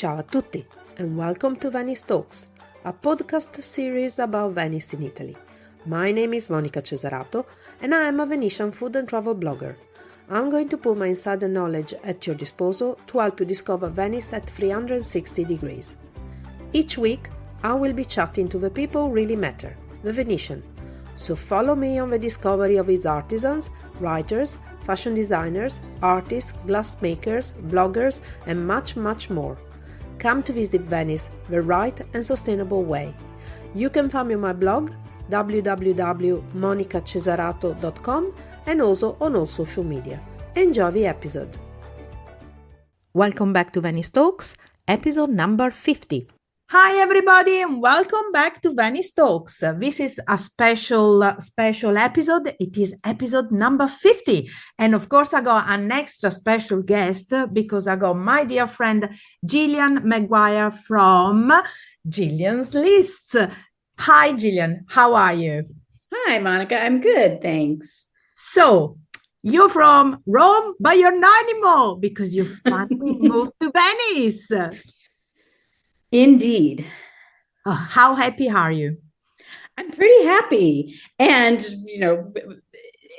Ciao a tutti and welcome to Venice Talks, a podcast series about Venice in Italy. My name is Monica Cesarato and I am a Venetian food and travel blogger. I'm going to put my insider knowledge at your disposal to help you discover Venice at 360 degrees. Each week, I will be chatting to the people who really matter, the Venetian. So follow me on the discovery of its artisans, writers, fashion designers, artists, glassmakers, bloggers, and much, much more. Come to visit Venice the right and sustainable way. You can find me on my blog www.monicacesarato.com and also on all social media. Enjoy the episode. Welcome back to Venice Talks, episode number 50. Hi everybody and welcome back to Venice Talks. This is a special episode. It is episode number 50. And of course I got an extra special guest because I got my dear friend Gillian McGuire from Gillian's List. Hi Gillian, how are you? Hi Monica, I'm good, thanks. So, you're from Rome, but you're not anymore because you finally moved to Venice. Indeed. How happy are you? I'm pretty happy. And,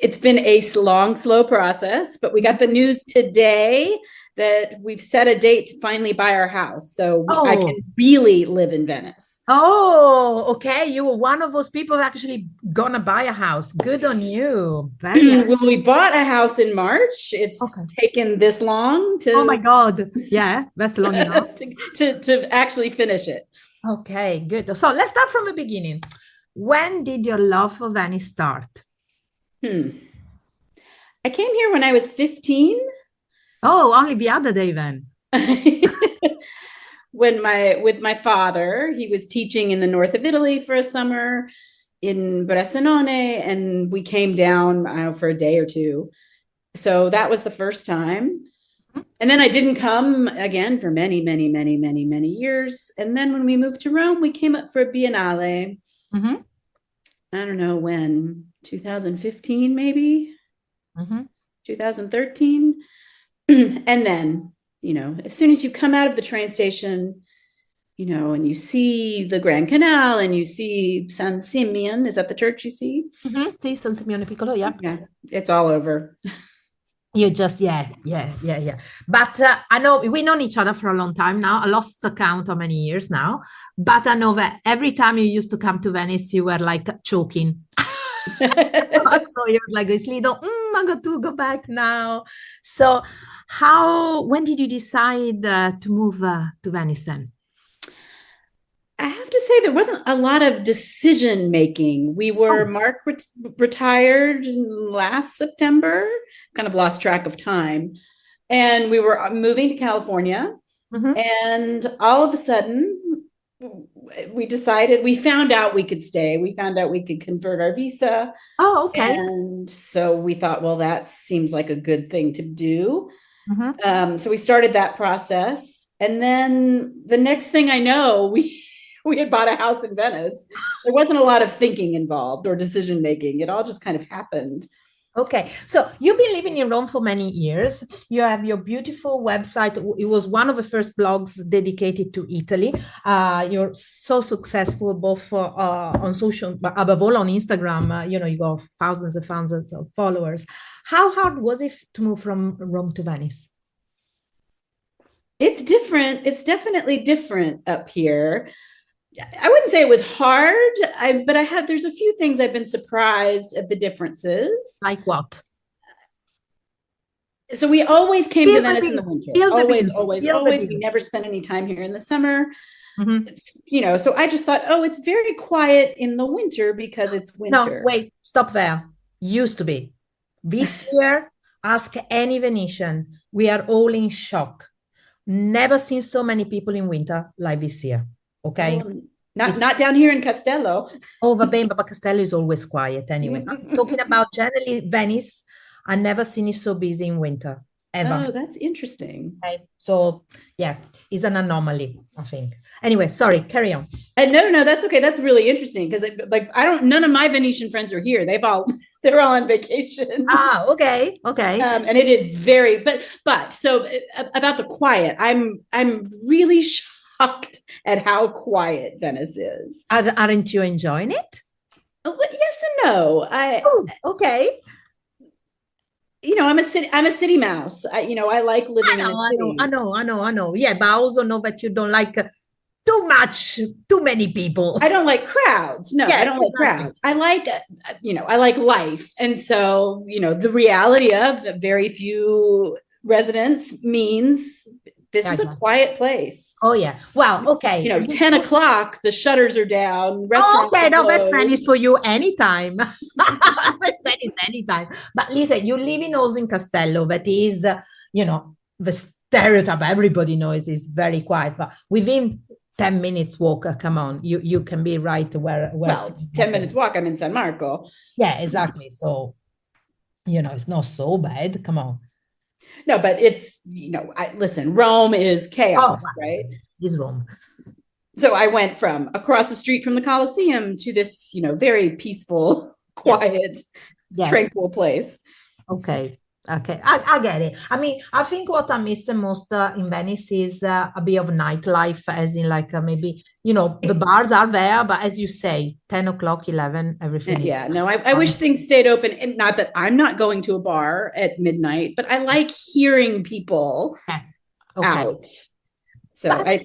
it's been a long, slow process, but we got the news today that we've set a date to finally buy our house. So I can really live in Venice. Oh, okay. You were one of those people actually gonna buy a house. Good on you. Well, we bought a house in March. It's taken this long to... Oh my God. Yeah, that's long enough. to actually finish it. Okay, good. So let's start from the beginning. When did your love for Venice start? I came here when I was 15. Oh, only the other day then. With my father, he was teaching in the north of Italy for a summer in Bressanone, and we came down for a day or two. So that was the first time. And then I didn't come again for many, many, many, many, many years. And then when we moved to Rome, we came up for a Biennale. I don't know when, 2015 maybe, 2013. And then, as soon as you come out of the train station, and you see the Grand Canal and you see San Simeon, is that the church you see? See, San Simeone Piccolo, yeah. It's all over. You just, yeah. But I know we've known each other for a long time now. I lost the count how many years now. But I know that every time you used to come to Venice, you were like choking. So you was like this little, I got to go back now. So when did you decide to move to Venice then? I have to say there wasn't a lot of decision making. Mark retired last September, kind of lost track of time. And we were moving to California. And all of a sudden, we found out we could stay. We found out we could convert our visa. Oh, okay. And so we thought, well, that seems like a good thing to do. So we started that process. And then the next thing I know, we had bought a house in Venice. There wasn't a lot of thinking involved or decision making. It all just kind of happened. Okay. So you've been living in Rome for many years. You have your beautiful website. It was one of the first blogs dedicated to Italy. You're so successful both on social, but above all on Instagram. You got thousands and thousands of followers. How hard was it to move from Rome to Venice? It's different. It's definitely different up here. I wouldn't say it was hard, but there's a few things I've been surprised at the differences. Like what? So we always came to Venice in the winter. Always. We never spent any time here in the summer. So I just thought, it's very quiet in the winter because it's winter. No, wait, stop there. Used to be. This year, ask any Venetian. We are all in shock. Never seen so many people in winter like this year. Okay. Not down here in Castello. But Castello is always quiet anyway. I'm talking about generally Venice. I've never seen it so busy in winter ever. Oh, that's interesting. Okay. So yeah, it's an anomaly, I think. Anyway, sorry, carry on. No, that's okay. That's really interesting because none of my Venetian friends are here. They're all on vacation. Okay. And it is but so about the quiet, I'm really shocked at how quiet Venice is. Aren't you enjoying it? Oh, yes and no. Okay. I'm a city mouse. I like living in a city. I know. Yeah, but I also know that you don't like too many people. I don't like crowds. No, Yeah, I don't like crowds. I like life. And so, the reality of very few residents means this is a quiet place. Oh, yeah. Well, okay. 10 o'clock, the shutters are down. Okay, no, that's Venice for you anytime. That's Venice anytime. But listen, you live in also in Castello, that is, the stereotype everybody knows is very quiet. But within 10 minutes walk, come on, you can be right where well, 10 minutes walk, I'm in San Marco. Yeah, exactly. So, it's not so bad. Come on. No, but it's, listen, Rome is chaos, right? It's Rome. So I went from across the street from the Colosseum to this, very peaceful, quiet, tranquil place. Okay. I get it. I mean, I think what I miss the most in Venice is a bit of nightlife, as in like maybe, the bars are there, but as you say, 10 o'clock, 11, everything. Yeah, no, I wish things stayed open. And not that I'm not going to a bar at midnight, but I like hearing people out. So I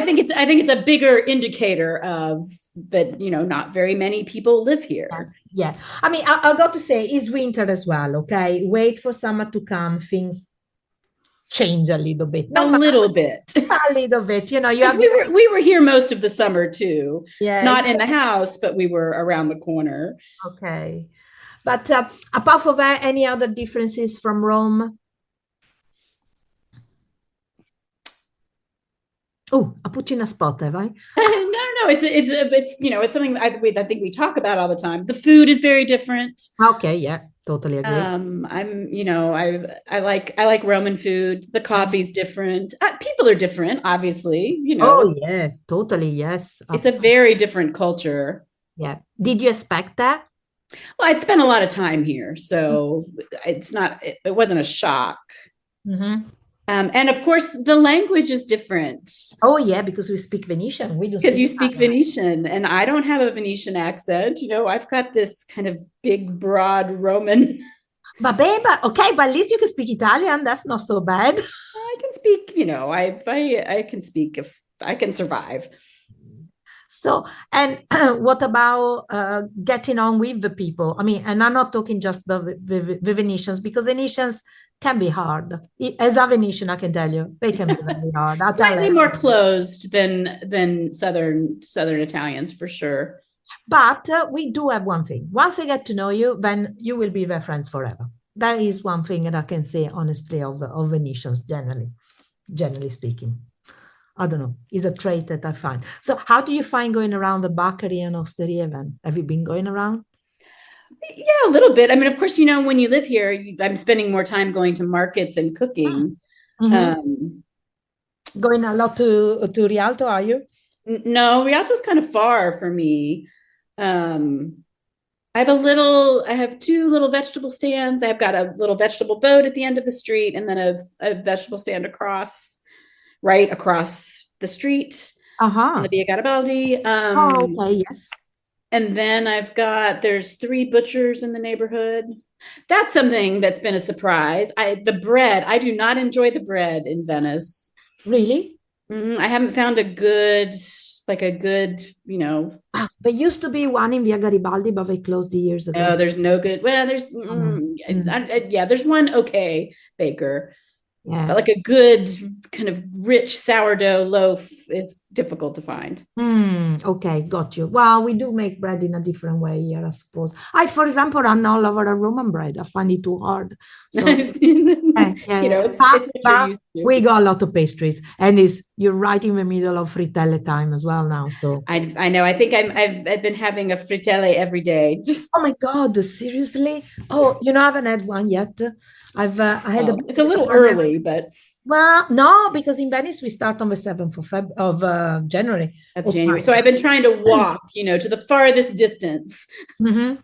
think it's a bigger indicator of that, not very many people live here. Yeah. I mean, I got to say, it's winter as well, okay? Wait for summer to come, things change a little bit. A little bit. We were here most of the summer too. Yeah. Not in the house, but we were around the corner. Okay. But apart from that, any other differences from Rome? Oh, I put you in a spot there, right? No, it's something I think we talk about all the time. The food is very different. Okay, yeah, totally agree. I like Roman food. The coffee's different. People are different, obviously. Oh yeah, totally, yes. Absolutely. It's a very different culture. Yeah. Did you expect that? Well, I'd spent a lot of time here, so it wasn't a shock. Mm-hmm. And of course, the language is different. Oh, yeah, because we speak Venetian. We do because you speak Venetian, and I don't have a Venetian accent. I've got this kind of big, broad Roman. But at least you can speak Italian. That's not so bad. I can speak. I can speak if I can survive. So, and what about getting on with the people? I mean, and I'm not talking just the Venetians, because Venetians can be hard. As a Venetian, I can tell you, they can be very hard. Slightly more closed than Southern Italians, for sure. But we do have one thing. Once they get to know you, then you will be their friends forever. That is one thing that I can say honestly of Venetians, generally speaking. I don't know. It's a trait that I find. So how do you find going around the Bakery and Osteria then? Have you been going around? Yeah, a little bit. I mean, of course, when you live here, I'm spending more time going to markets and cooking. Mm-hmm. Going a lot to Rialto, are you? No, Rialto's kind of far for me. I have two little vegetable stands. I've got a little vegetable boat at the end of the street, and then a vegetable stand right across the street on the Via Garibaldi. Okay, yes. And then there's 3 butchers in the neighborhood. That's something that's been a surprise. The bread, I do not enjoy the bread in Venice. Really? I haven't found a good, There used to be one in Via Garibaldi, but they closed years ago. No, there's no good. Well, there's one okay baker. Yeah. But like a good kind of rich sourdough loaf is difficult to find. Okay, got you. Well, we do make bread in a different way here, I suppose. For example, I'm all over a Roman bread. I find it too hard. So, it's what you're used to. We got a lot of pastries, and you're right in the middle of fritelle time as well now. So I know. I think I've been having a fritelle every day. Oh my God, seriously? Oh, I haven't had one yet. I had it's a little early, but no, because in Venice we start on the 7th of January. So I've been trying to walk, to the farthest distance. Mm-hmm.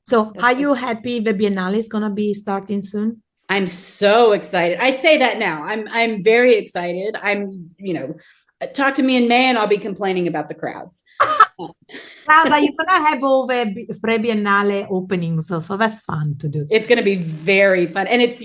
So are you happy the Biennale is going to be starting soon? I'm so excited. I say that now. I'm very excited. Talk to me in May and I'll be complaining about the crowds. But you're going to have all the pre-Biennale openings, so that's fun to do. It's going to be very fun. And it's,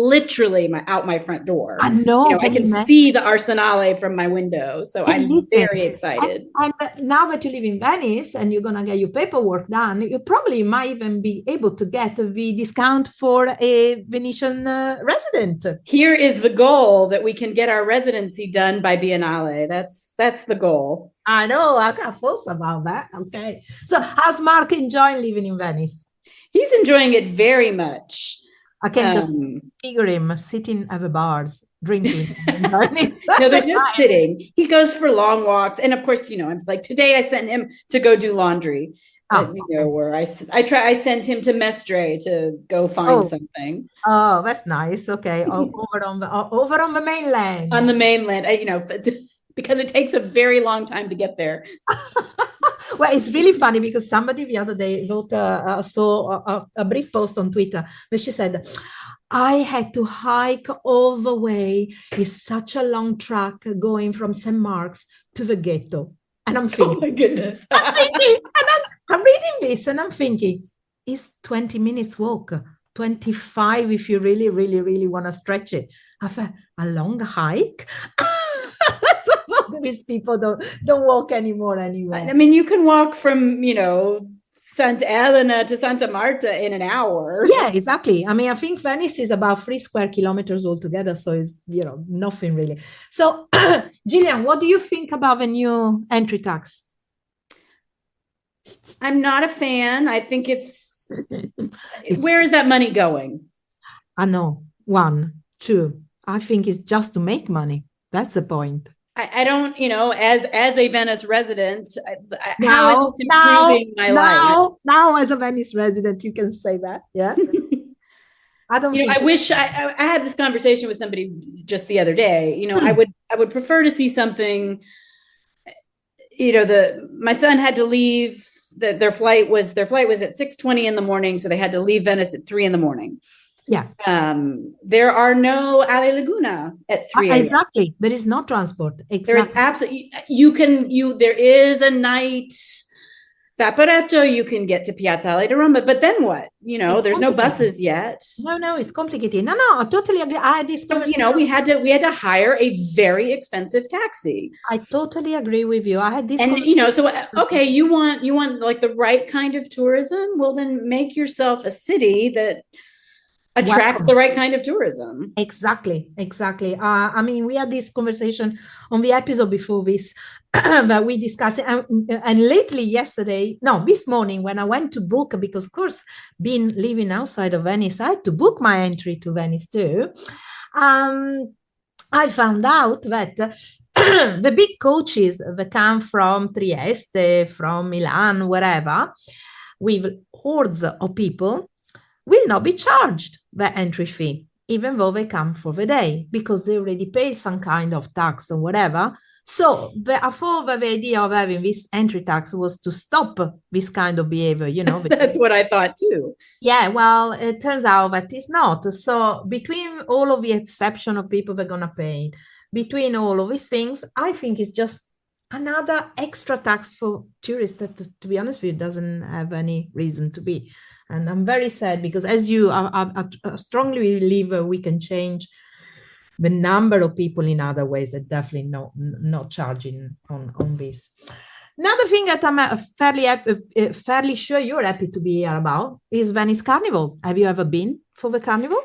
literally out my front door. I know. I can see the Arsenale from my window. So I'm very excited. And now that you live in Venice and you're going to get your paperwork done, you probably might even be able to get the discount for a Venetian resident. Here is the goal, that we can get our residency done by Biennale. That's the goal. I know. I got thoughts about that. Okay. So how's Mark enjoying living in Venice? He's enjoying it very much. I can just figure him sitting at the bars, drinking. No, there's no sitting. He goes for long walks. And of course, I'm like, today I sent him to go do laundry. Where I sent him to Mestre to go find something. Oh, that's nice. Okay. over on the mainland. On the mainland, because it takes a very long time to get there. Well, it's really funny because somebody the other day wrote a brief post on Twitter where she said, I had to hike all the way. It's such a long track going from St. Mark's to the ghetto. And I'm thinking, oh my goodness. I'm reading this and I'm thinking, it's 20 minutes walk, 25 if you really, really, really want to stretch it. I thought, a long hike? These people don't walk anymore. I mean, you can walk from, Santa Elena to Santa Marta in an hour. Yeah, exactly. I mean, I think Venice is about 3 square kilometers altogether. So it's, nothing really. So, Gillian, what do you think about the new entry tax? I'm not a fan. I think where is that money going? I know. 1, 2. I think it's just to make money. That's the point. I don't, as a Venice resident, how is this improving my life? Now, as a Venice resident, you can say that. Yeah. I don't. I wish I had this conversation with somebody just the other day. I would prefer to see something. My son had to leave. Their flight was at 6:20 in the morning, so they had to leave Venice at 3 in the morning. Yeah. There are no Ale Laguna at 3 a.m. Exactly. There is no transport. Exactly. There is absolutely, there is a night Vaporetto, you can get to Piazza Ale di Roma, but then what? There's no buses yet. No, it's complicated. No, I totally agree. I had this conversation. We had to hire a very expensive taxi. I totally agree with you. I had this, and so okay, you want like the right kind of tourism? Well, then make yourself a city that attracts the right kind of tourism. Exactly. I mean, we had this conversation on the episode before this that we discussed, and this morning when I went to book, because of course, living outside of Venice, I had to book my entry to Venice too. I found out that the big coaches that come from Trieste, from Milan, wherever, with hordes of people, will not be charged the entry fee, even though they come for the day, because they already paid some kind of tax or whatever. So I thought the idea of having this entry tax was to stop this kind of behavior, That's what I thought too. Yeah, well, it turns out that it's not. So between all of the exception of people that are going to pay, between all of these things, I think it's just another extra tax for tourists that, to be honest with you, doesn't have any reason to be. And I'm very sad because, as you I strongly believe we can change the number of people in other ways, that definitely not charging on this. Another thing that I'm fairly sure you're happy to be here about is Venice Carnival. Have you ever been for the Carnival?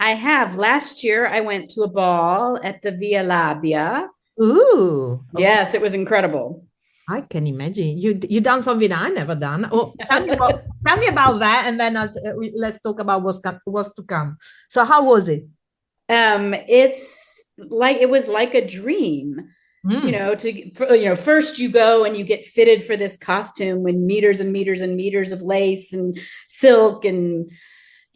I have. Last year, I went to a ball at the Via Labia. Ooh. Yes, it was incredible. I can imagine. You done something I never done. Oh, tell me about that, and then let's talk about what's to come. So how was it? It was like a dream. First you go and you get fitted for this costume with meters and meters and meters of lace and silk, and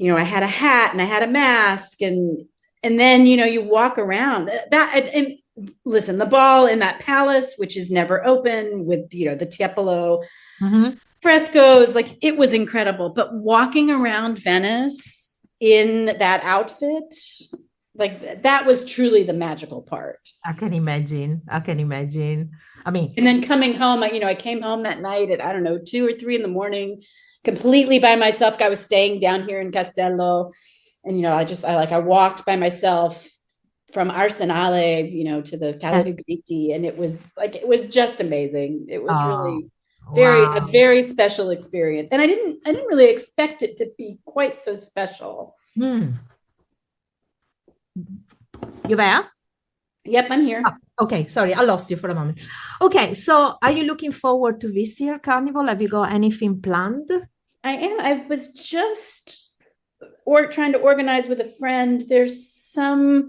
I had a hat and I had a mask, and then you walk around that and listen, the ball in that palace, which is never open, with the Tiepolo frescoes, like it was incredible. But walking around Venice in that outfit, like that was truly the magical part. I can imagine. I mean, And then coming home, I came home that night at, I don't know, 2 or 3 in the morning, completely by myself. I was staying down here in Castello. And, I walked by myself from Arsenale, to the Cala di Griti. And it was just amazing. It was really a very special experience. And I didn't really expect it to be quite so special. You there? Yep, I'm here. Okay, sorry, I lost you for a moment. Okay, so are you looking forward to this year Carnival? Have you got anything planned? I am. I was just trying to organize with a friend. There's some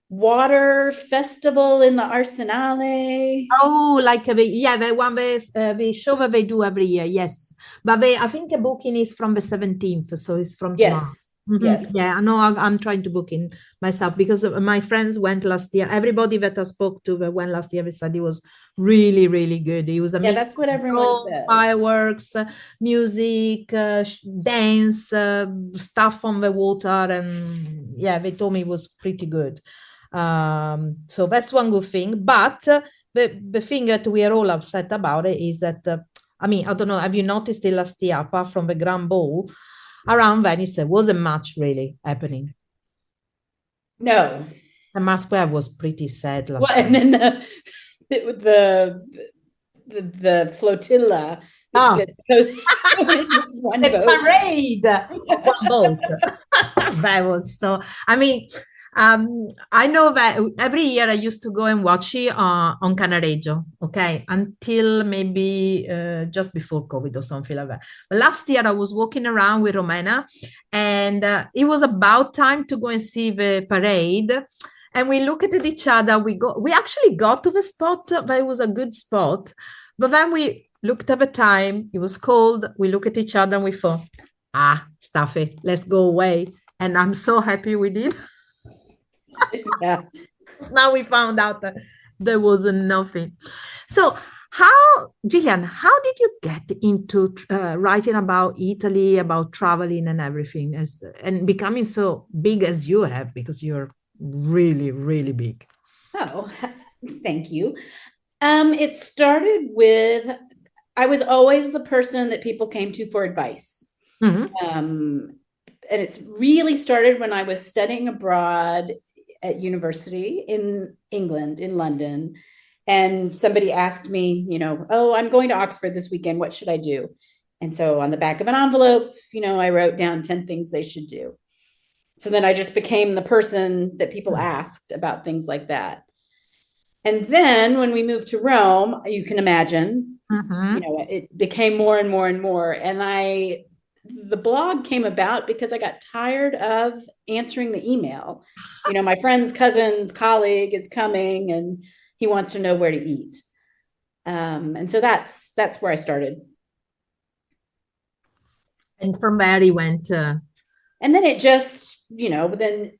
water festival in the Arsenale. Oh, like the one the show that they do every year. Yes, but I think the booking is from the 17th, so it's from tomorrow. Yes. Yeah, I know. I'm trying to book in myself because my friends went last year. Everybody that I spoke to that went last year, they said it was really, really good. It was a mix. That's what everyone said. Fireworks, music, dance, stuff on the water, and they told me it was pretty good. So that's one good thing. But the thing that we are all upset about it is that I don't know. Have you noticed it last year? Apart from the Grand Ball, around Venice, there wasn't much really happening. No. St. Mark's Square was pretty sad last year. And then the flotilla. The parade. One boat. That was so. I know that every year I used to go and watch it on Canareggio, okay, until maybe just before COVID or something like that. But last year I was walking around with Romena, and it was about time to go and see the parade. And we looked at each other. We actually got to the spot. That was a good spot. But then we looked at the time. It was cold. We looked at each other and we thought, stuff it. Let's go away. And I'm so happy we did. Yeah. Now we found out that there was nothing. So Gillian, how did you get into writing about Italy, about traveling and everything, and becoming so big as you have, because you're really, really big? Oh, thank you. It started with, I was always the person that people came to for advice. And it's really started when I was studying abroad at university in England, in London. And somebody asked me, I'm going to Oxford this weekend. What should I do? And so on the back of an envelope, I wrote down 10 things they should do. So then I just became the person that people asked about things like that. And then when we moved to Rome, you can imagine, it became more and more and more. And the blog came about because I got tired of answering the email. My friend's cousin's colleague is coming and he wants to know where to eat. And so that's where I started. And from there he went. And then it just, then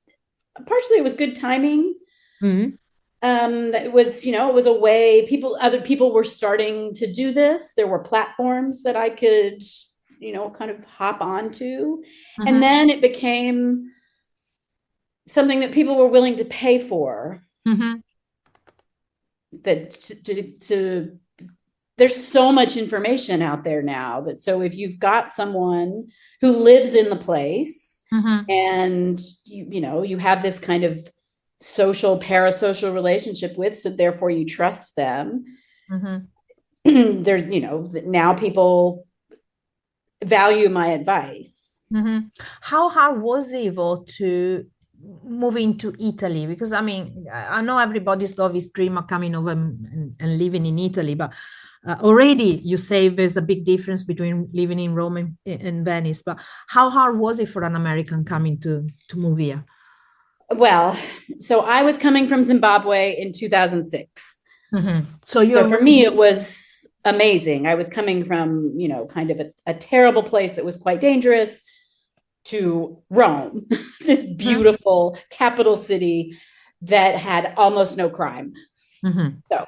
partially it was good timing. It was a way other people were starting to do this. There were platforms that I could kind of hop onto. And then it became something that people were willing to pay for. That there's so much information out there now that, so if you've got someone who lives in the place and you have this kind of parasocial relationship with, so therefore you trust them, there's, now people value my advice. How hard was it though to move into Italy? Because I know everybody's got this dream of coming over and living in Italy, but already you say there's a big difference between living in Rome and Venice. But how hard was it for an American coming to move here? Well, so I was coming from Zimbabwe in 2006. So for me, it was amazing. I was coming from, kind of a terrible place that was quite dangerous to Rome, this beautiful capital city that had almost no crime. So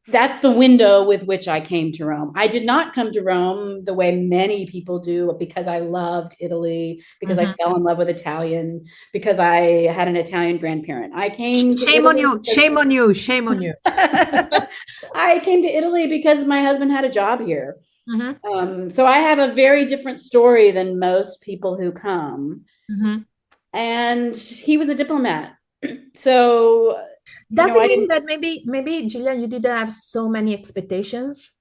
that's the window with which I came to Rome. I did not come to Rome the way many people do, because I loved Italy, because I fell in love with Italian, because I had an Italian grandparent. I came to Shame on Italy you, because shame on you, shame on you. I came to Italy because my husband had a job here. Mm-hmm. So I have a very different story than most people who come. Mm-hmm. And he was a diplomat. So, Does it I mean didn't. that maybe Gillian, you didn't have so many expectations?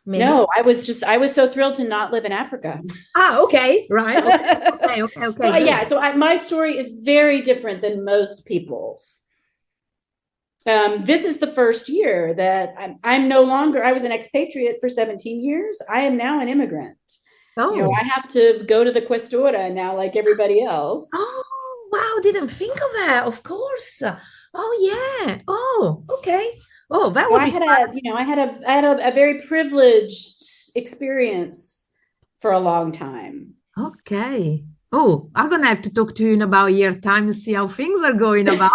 Maybe. No, I was so thrilled to not live in Africa. Okay, right. Okay. So Good. yeah, so my story is very different than most people's. This is the first year that I'm no longer, I was an expatriate for 17 years. I am now an immigrant. Oh. I have to go to the Questura now, like everybody else. Oh, wow, didn't think of that. Of course. Oh, yeah. Oh, okay. Oh, that So would I be had fun. I had a very privileged experience for a long time. Okay. Oh, I'm gonna have to talk to you in about a year time to see how things are going about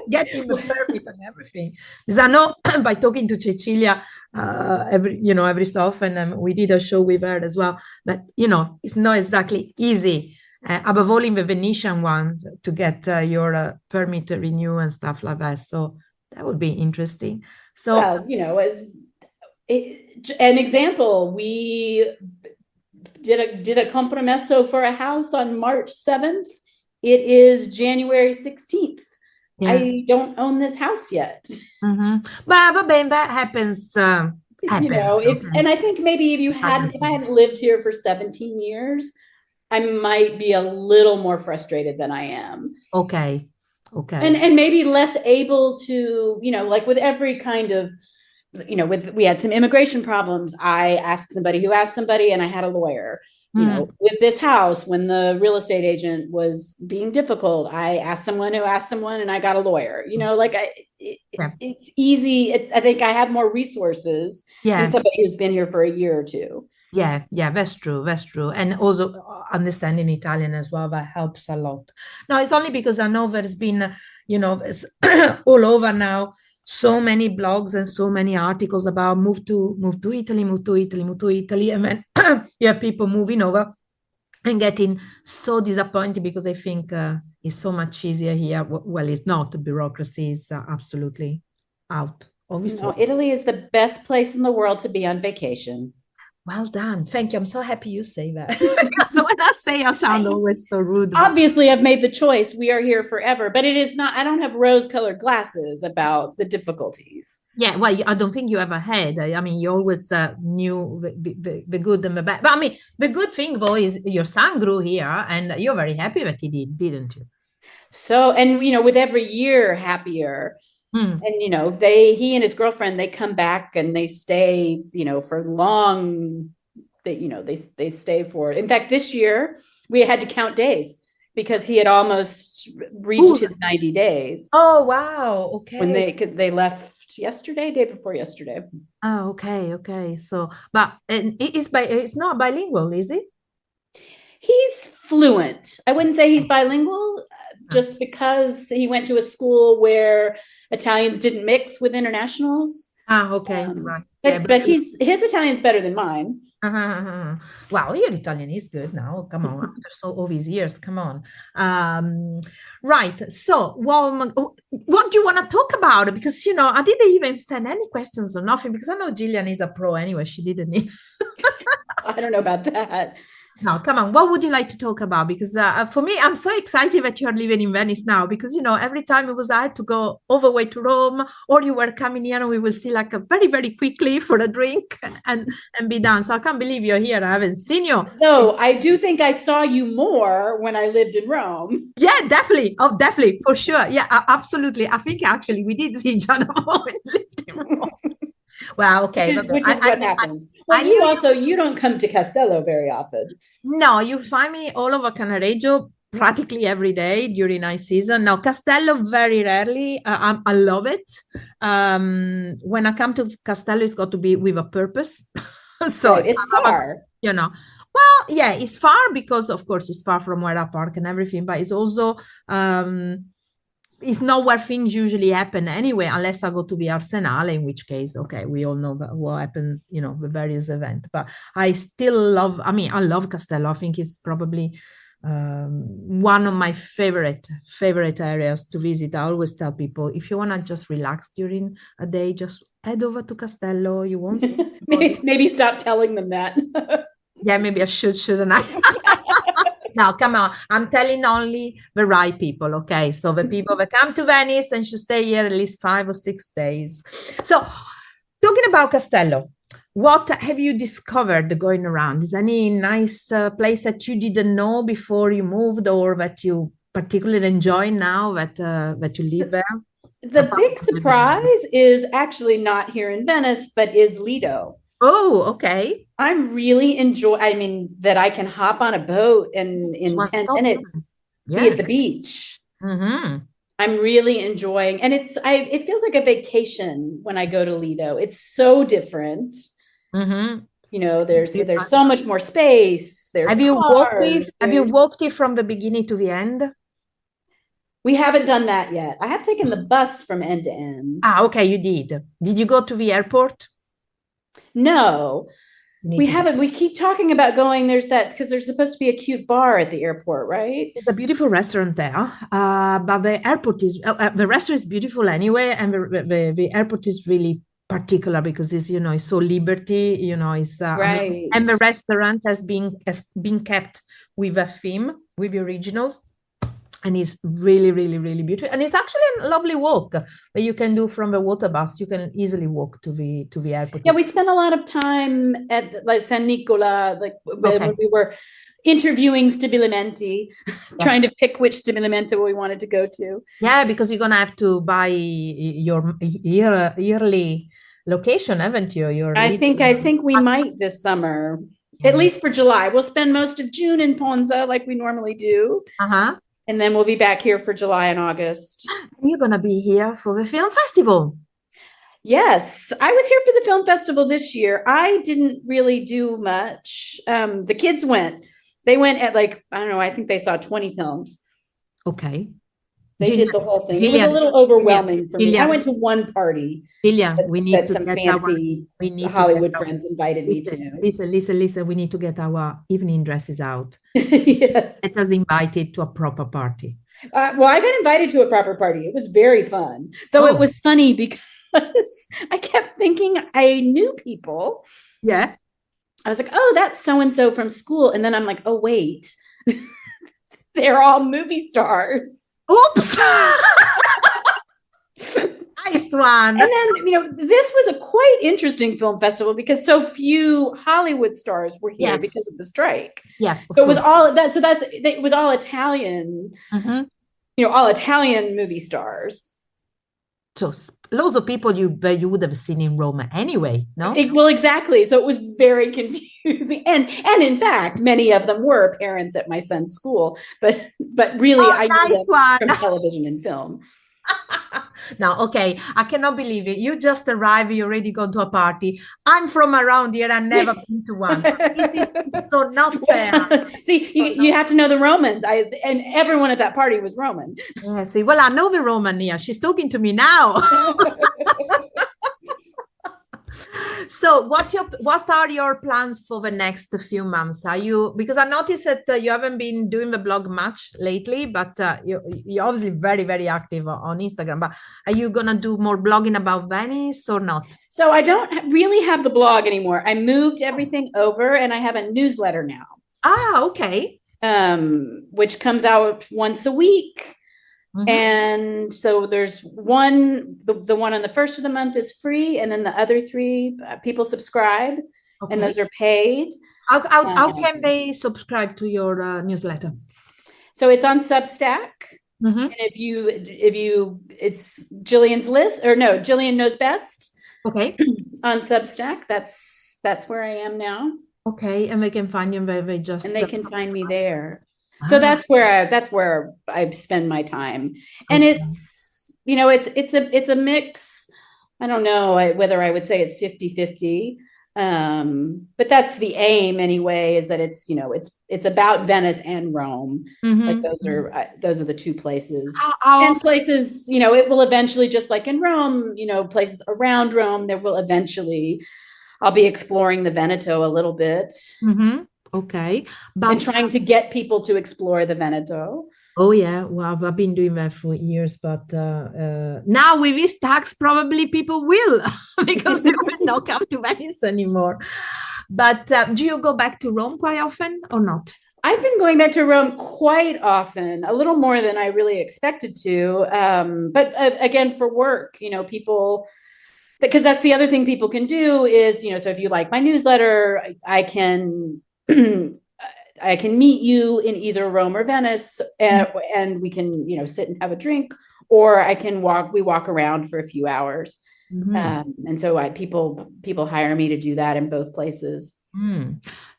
getting the permit and everything. Because I know by talking to Cecilia every so often, we did a show with her as well, that it's not exactly easy, above all in the Venetian ones, to get your permit to renew and stuff like that. So that would be interesting. So Well, an example, we did a compromesso for a house on March 7th. It is January 16th. yeah. I don't own this house yet. But then that happens. And I think maybe if I hadn't lived here for 17 years, I might be a little more frustrated than I am. Okay. And maybe less able to, like with every kind of, we had some immigration problems. I asked somebody who asked somebody, and I had a lawyer. With this house, when the real estate agent was being difficult, I asked someone who asked someone, and I got a lawyer. It's easy. I think I have more resources than somebody who's been here for a year or two. Yeah, that's true. And also understanding Italian as well, that helps a lot. No, it's only because I know there's been, all over now, so many blogs and so many articles about move to Italy, and then you have people moving over and getting so disappointed because they think it's so much easier here. Well, it's not. The bureaucracy is absolutely out. Obviously. No, Italy is the best place in the world to be on vacation. Well done. Thank you. I'm so happy you say that. So when I say I sound always so rude. Obviously, I've made the choice. We are here forever, but it is not, I don't have rose-colored glasses about the difficulties. Yeah, well, I don't think you ever had. I mean, you always knew the good and the bad. But I mean, the good thing, though, is your son grew here, and you're very happy that he did, didn't you? So, and with every year, happier. And he and his girlfriend, they come back and they stay, for long. They stay for. In fact, this year we had to count days because he had almost reached his 90 days. Oh wow! Okay. When they left yesterday, day before yesterday. Oh, okay. So, but it's not bilingual, is it? He's fluent. I wouldn't say he's bilingual, just because he went to a school where Italians didn't mix with internationals. Okay, right. But his Italian's better than mine. Wow, your Italian is good now. Come on, after all these years, come on. Right. So, what do you want to talk about? Because I didn't even send any questions or nothing because I know Gillian is a pro anyway. She didn't need. I don't know about that. No, come on. What would you like to talk about? Because for me, I'm so excited that you're living in Venice now. Because every time I had to go all the way to Rome, or you were coming here, and we will see like very, very quickly for a drink and be done. So I can't believe you're here. I haven't seen you. No, I do think I saw you more when I lived in Rome. Yeah, definitely. Oh, definitely, for sure. Yeah, absolutely. I think actually we did see each other more when we lived in Rome. Well, okay. Which is what happens. Well, you don't come to Castello very often. No, you find me all over Canareggio practically every day during high season. Now, Castello very rarely. I love it. When I come to Castello, it's got to be with a purpose. So right, it's far. Well, yeah, it's far because, of course, it's far from where I park and everything. But it's also it's not where things usually happen anyway, unless I go to the Arsenal, in which case, okay, we all know what happens, the various events. But I still love, I love Castello. I think it's probably one of my favorite areas to visit. I always tell people, if you want to just relax during a day, just head over to Castello. You won't see maybe stop telling them that. Yeah, maybe I shouldn't I? Now, come on. I'm telling only the right people, okay? So the people that come to Venice and should stay here at least 5 or 6 days. So talking about Castello, what have you discovered going around? Is any nice place that you didn't know before you moved, or that you particularly enjoy now that you live there? The big surprise is actually not here in Venice, but is Lido. Oh, okay. I'm really that I can hop on a boat and in 10 minutes be at the beach. Mm-hmm. I'm really enjoying, and it feels like a vacation when I go to Lido. It's so different. Mm-hmm. There's so much more space. Have you walked it from the beginning to the end? We haven't done that yet. I have taken the bus from end to end. Okay, you did. Did you go to the airport? No, we haven't. We keep talking about going. There's that, because there's supposed to be a cute bar at the airport, right? There's a beautiful restaurant there, but the airport is the restaurant is beautiful anyway, and the airport is really particular because it's it's so liberty, it's right. And the restaurant has been kept with a theme, with the original. And it's really, really, really beautiful. And it's actually a lovely walk that you can do from the water bus. You can easily walk to the airport. Yeah, we spent a lot of time at San Nicola, when we were interviewing stabilimenti, trying to pick which stabilimento we wanted to go to. Yeah, because you're going to have to buy your yearly location, haven't you? I think we might this summer, at least for July. We'll spend most of June in Ponza like we normally do. Uh-huh. And then we'll be back here for July and August. You're going to be here for the film festival. Yes, I was here for the film festival this year. I didn't really do much. The kids went. They went at I think they saw 20 films. Okay. They did the whole thing. It was a little overwhelming for me. I went to one party. Gillian, we need to some get fancy Hollywood friends invited me to. Listen. We need to get our evening dresses out. Yes. Let us invited to a proper party. Well, I got invited to a proper party. It was very fun. Though it was funny because I kept thinking I knew people. Yeah. I was like, oh, that's so-and-so from school. And then I'm like, oh, wait. They're all movie stars. Oops. Nice one. And then, this was a quite interesting film festival because so few Hollywood stars were here because of the strike. Yeah. So it was all that. So it was all Italian, all Italian movie stars. So loads of people you would have seen in Rome anyway, no? Well, exactly. So it was very confusing. And in fact, many of them were parents at my son's school, but really I knew them from television and film. Now, okay, I cannot believe it. You just arrived, you already gone to a party. I'm from around here, I've never been to one. This is so not fair. See, you have to know the Romans. And everyone at that party was Roman. Yeah, see, well, I know the Roman here. She's talking to me now. So what are your plans for the next few months? Because I noticed that you haven't been doing the blog much lately, but you're obviously very, very active on Instagram. But are you going to do more blogging about Venice or not? So I don't really have the blog anymore. I moved everything over and I have a newsletter now. Okay. Which comes out once a week. Mm-hmm. And so there's the one on the first of the month is free, and then the other 3 people subscribe, and those are paid. How can they subscribe to your newsletter? So it's on Substack, and if you it's Gillian's list, or no, Gillian Knows Best. Okay, on Substack, that's where I am now. Okay, and they can find you, and they can find me there. So that's where I spend my time. And it's it's a mix. I don't know whether I would say it's 50-50. But that's the aim anyway, is that it's about Venice and Rome. Like those are the two places. And places, it will eventually, just like in Rome, places around Rome, there will eventually, I'll be exploring the Veneto a little bit. Okay. And trying to get people to explore the Veneto. Oh yeah, well, I've been doing that for years, but now with this tax, probably people will because they will not come to Venice anymore. But do you go back to Rome quite often or not? I've been going back to Rome quite often, a little more than I really expected to. But again, for work, people, because that's the other thing people can do is, so if you like my newsletter, I can I can meet you in either Rome or Venice, and we can, sit and have a drink, or we walk around for a few hours. And so people hire me to do that in both places.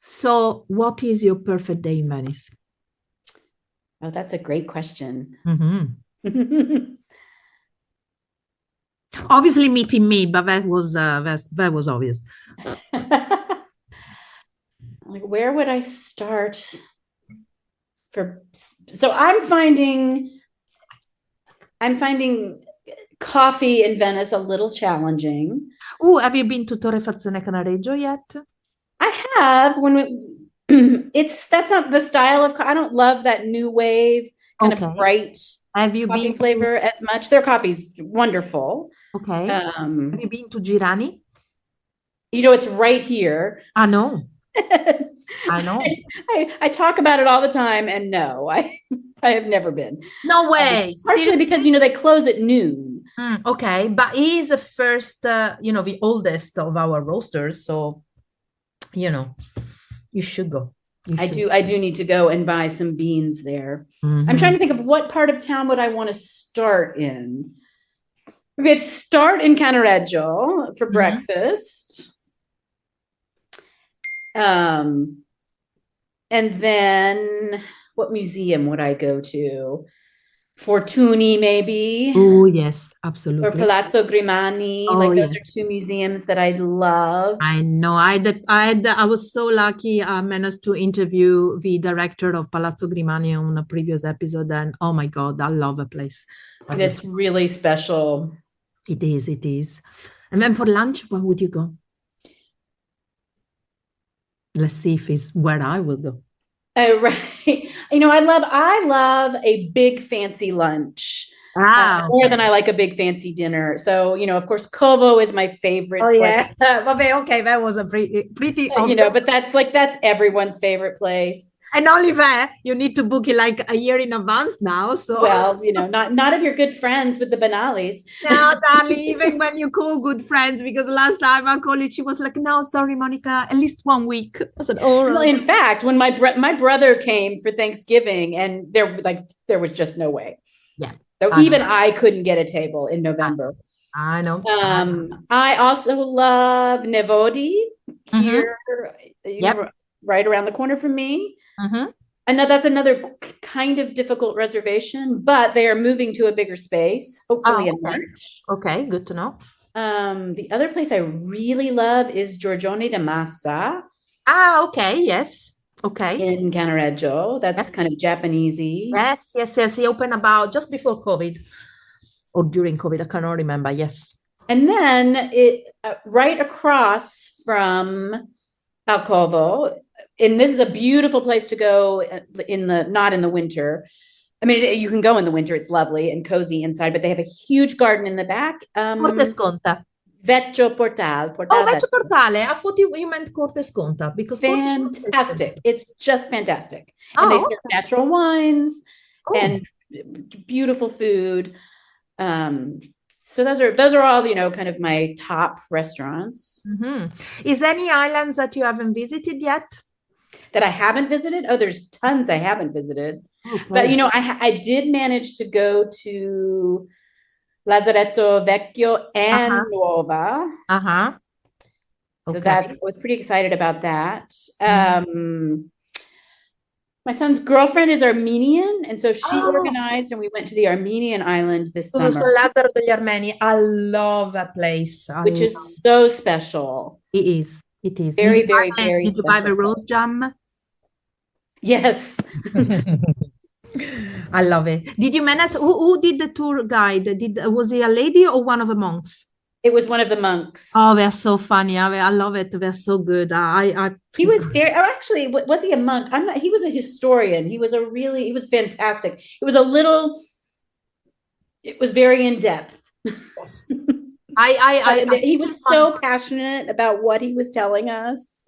So what is your perfect day in Venice? Oh, that's a great question. Obviously meeting me, but that was obvious. Like, where would I start? So I'm finding coffee in Venice a little challenging. Oh, have you been to Torrefazione Canareggio yet? I have. That's not the style of. I don't love that new wave kind of bright coffee flavor as much. Their coffee's wonderful. Okay. Have you been to Girani? It's right here. I know. I know. I talk about it all the time, and no, I have never been. No way. Partially because they close at noon. Okay, but he's the first, the oldest of our roasters, so you should go. I do need to go and buy some beans there. I'm trying to think of what part of town would I want to start in. Maybe start in Canareggio for breakfast. And then what museum would I go to? Fortuny, maybe. Oh, yes, absolutely. Or Palazzo Grimani. Those are two museums that I love. I know. I was so lucky. I managed to interview the director of Palazzo Grimani on a previous episode, and oh my God, I love the place. It's really special. It is. And then for lunch, where would you go? Let's see if it's where I will go. Oh, right. I love a big fancy lunch more than I like a big fancy dinner. So, of course, Como is my favorite. Oh, yeah. Okay, that was a pretty but that's everyone's favorite place. And only that, you need to book it like a year in advance now. So well, not if you're good friends with the Benalis. No, darling, even when you call good friends, because last time I called it, she was like, "No, sorry, Monica, at least 1 week." I said, "Oh." Well, in fact, when my brother came for Thanksgiving, and there was just no way. Yeah. So even I couldn't get a table in November. I know. I also love Nevodi here, right around the corner from me. I know that's another kind of difficult reservation, but they are moving to a bigger space, hopefully in March. Okay, good to know. The other place I really love is Giorgione de Massa. Okay, yes. Okay. In Canareggio. That's kind of Japanesey. Yes. He opened about just before COVID or during COVID. I cannot remember. Yes. And then it right across from Alcovo, and this is a beautiful place to go not in the winter. I mean, you can go in the winter. It's lovely and cozy inside, but they have a huge garden in the back. Corte Sconta. Vecchio Portale. Vecchio Portale. I thought you meant Corte Sconta because fantastic. It's just fantastic. And they serve natural wines and beautiful food. So those are all, kind of my top restaurants. Is there any islands that you haven't visited yet? That I haven't visited? Oh, there's tons I haven't visited. Okay. But, I did manage to go to Lazaretto Vecchio and Nuova. Okay. So I was pretty excited about that. My son's girlfriend is Armenian, and so she organized, and we went to the Armenian island this summer. So Lazzaro degli Armeni, I love that place. Which is so special. It is. It is. Very, very, very Did you buy the special rose jam? Yes. I love it. Did you manage? Who did the tour guide? Was he a lady or one of the monks? It was one of the monks. Oh, they're so funny. I love it. They're so good. He was very, or actually, was he a monk? I'm not, he was a historian. He was fantastic. It was very in depth. Yes. He was so passionate about what he was telling us.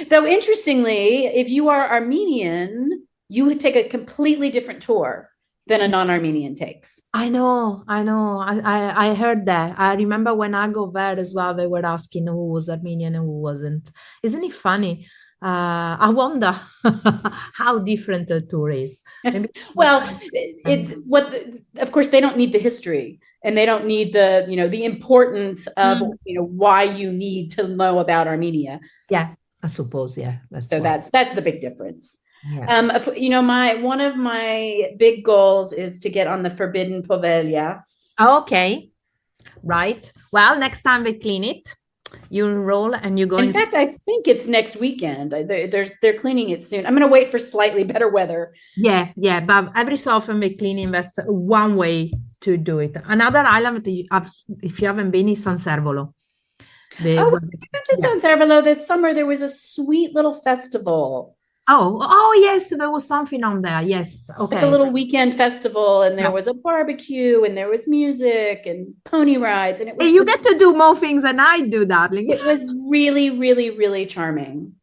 Though, interestingly, if you are Armenian, you would take a completely different tour than a non-Armenian takes. I know. I heard that. I remember when I go there as well, they were asking who was Armenian and who wasn't. Isn't it funny? I wonder how different the tour is. Well, of course, they don't need the history, and they don't need the importance of why you need to know about Armenia. Yeah, I suppose. Yeah, that's the big difference. Yeah. One of my big goals is to get on the Forbidden Poveglia. Okay, right. Well, next time we clean it, you enroll and you go. In fact, I think it's next weekend. They're cleaning it soon. I'm going to wait for slightly better weather. Yeah. But every so often we cleaning. That's one way to do it. Another island, if you haven't been, is San Servolo. We went to San Servolo this summer. There was a sweet little festival. Oh, yes, there was something on there. Yes, okay. Like a little weekend festival, and there was a barbecue, and there was music and pony rides, and it was. You get to do more things than I do, darling. It was really, really, really charming.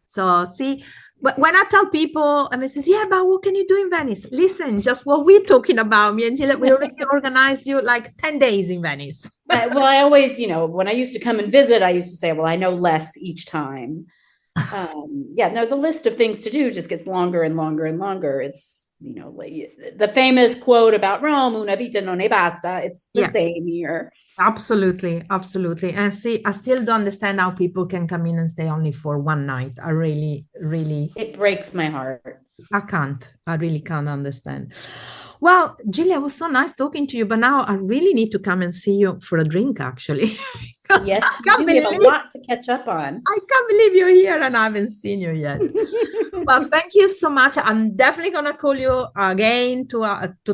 So, see, when I tell people, and they say, "Yeah, but what can you do in Venice?" Listen, just what we're talking about. Me and Gillian, we already organized you like 10 days in Venice. Well, I always, when I used to come and visit, I used to say, "Well, I know less each time." The list of things to do just gets longer and longer and longer. It's the famous quote about Rome, una vita non ne basta. It's the same here. Absolutely. And see, I still don't understand how people can come in and stay only for one night. I really it breaks my heart. I really can't understand. Well, Gillian, it was so nice talking to you, but now I really need to come and see you for a drink, actually. Yes, we have a lot to catch up on. I can't believe you're here and I haven't seen you yet. Well, thank you so much. I'm definitely going to call you again to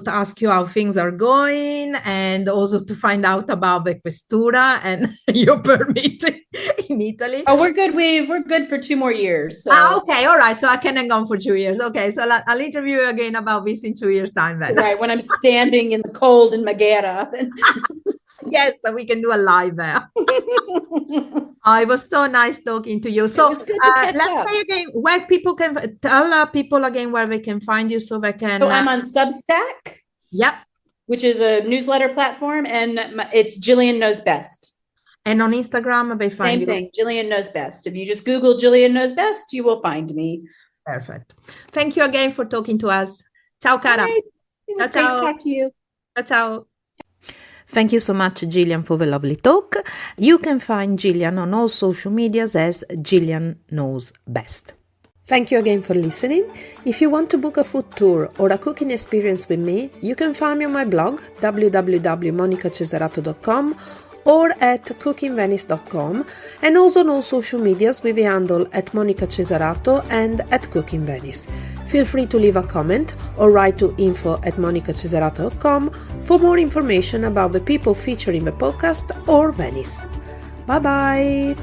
ask you how things are going, and also to find out about the Questura and your permit in Italy. Oh, we're good. We're good for 2 more years. So. Okay. All right. So I can hang on for 2 years. Okay. So I'll interview you again about this in 2 years' time then. Right. When I'm standing in the cold in Maghera. Yes, so we can do a live there. It was so nice talking to you. So let's say again where people can tell people again where they can find you so they can. So I'm on Substack. Yep. Which is a newsletter platform, and it's Gillian Knows Best. And on Instagram, they find Same thing, Gillian Knows Best. If you just Google Gillian Knows Best, you will find me. Perfect. Thank you again for talking to us. Ciao, cara. Right. It was great to talk to you. Ciao. Thank you so much, Gillian, for the lovely talk. You can find Gillian on all social medias as Gillian Knows Best. Thank you again for listening. If you want to book a food tour or a cooking experience with me, you can find me on my blog, www.monicacesarato.com, or at cookingvenice.com, and also on all social medias with the handle at Monica Cesarato and at Cooking Venice. Feel free to leave a comment or write to info@monicacesarato.com for more information about the people featured in the podcast or Venice. Bye bye!